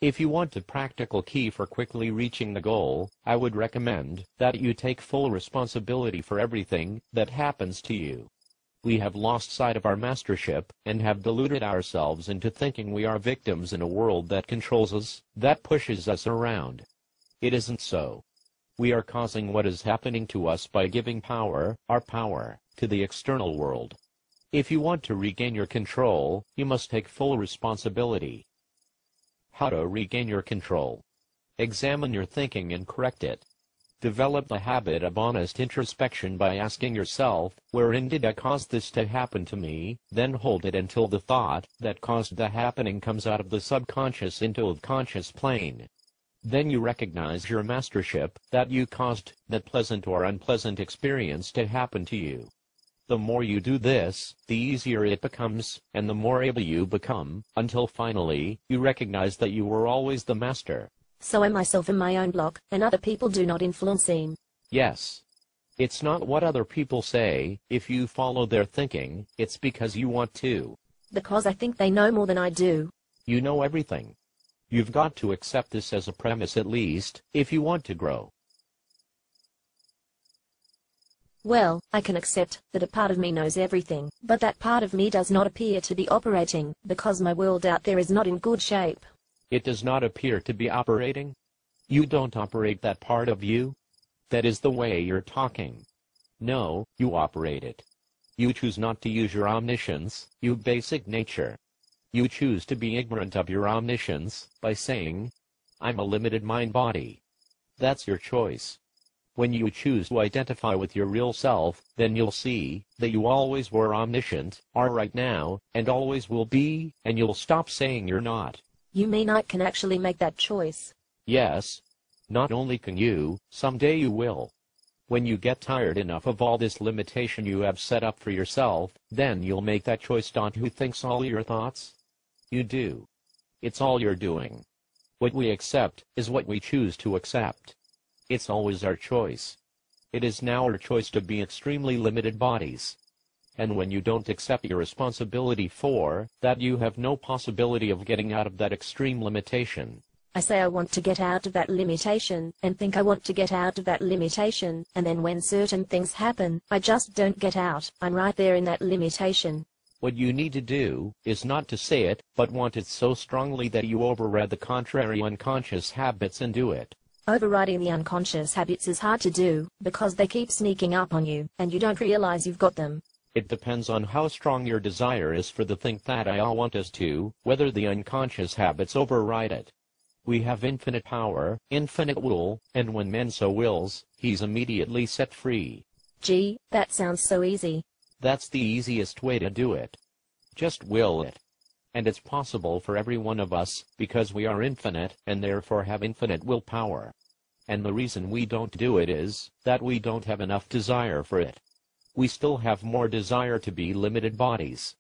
If you want a practical key for quickly reaching the goal, I would recommend that you take full responsibility for everything that happens to you. We have lost sight of our mastership, and have deluded ourselves into thinking we are victims in a world that controls us, that pushes us around. It isn't so. We are causing what is happening to us by giving power, our power, to the external world. If you want to regain your control, you must take full responsibility. How to regain your control? Examine your thinking and correct it. Develop the habit of honest introspection by asking yourself, wherein did I cause this to happen to me? Then hold it until the thought that caused the happening comes out of the subconscious into the conscious plane. Then you recognize your mastership, that you caused that pleasant or unpleasant experience to happen to you. The more you do this, the easier it becomes, and the more able you become, until finally, you recognize that you were always the master. So I myself am my own block, and other people do not influence me. Yes. It's not what other people say. If you follow their thinking, it's because you want to. Because I think they know more than I do. You know everything. You've got to accept this as a premise at least, if you want to grow. Well, I can accept that a part of me knows everything, but that part of me does not appear to be operating, because my world out there is not in good shape. It does not appear to be operating? You don't operate that part of you? That is the way you're talking. No, you operate it. You choose not to use your omniscience, your basic nature. You choose to be ignorant of your omniscience, by saying, I'm a limited mind-body. That's your choice. When you choose to identify with your real self, then you'll see that you always were omniscient, are right now, and always will be, and you'll stop saying you're not. You mean I can actually make that choice? Yes. Not only can you, someday you will. When you get tired enough of all this limitation you have set up for yourself, then you'll make that choice. Who thinks all your thoughts? You do. It's all you're doing. What we accept is what we choose to accept. It's always our choice. It is now our choice to be extremely limited bodies. And when you don't accept your responsibility for that, you have no possibility of getting out of that extreme limitation. I say I want to get out of that limitation, and think I want to get out of that limitation, and then when certain things happen, I just don't get out. I'm right there in that limitation. What you need to do is not to say it, but want it so strongly that you override the contrary unconscious habits and do it. Overriding the unconscious habits is hard to do, because they keep sneaking up on you, and you don't realize you've got them. It depends on how strong your desire is for the thing that I want us to, whether the unconscious habits override it. We have infinite power, infinite will, and when man so wills, he's immediately set free. Gee, that sounds so easy. That's the easiest way to do it. Just will it. And it's possible for every one of us, because we are infinite, and therefore have infinite willpower. And the reason we don't do it is that we don't have enough desire for it. We still have more desire to be limited bodies.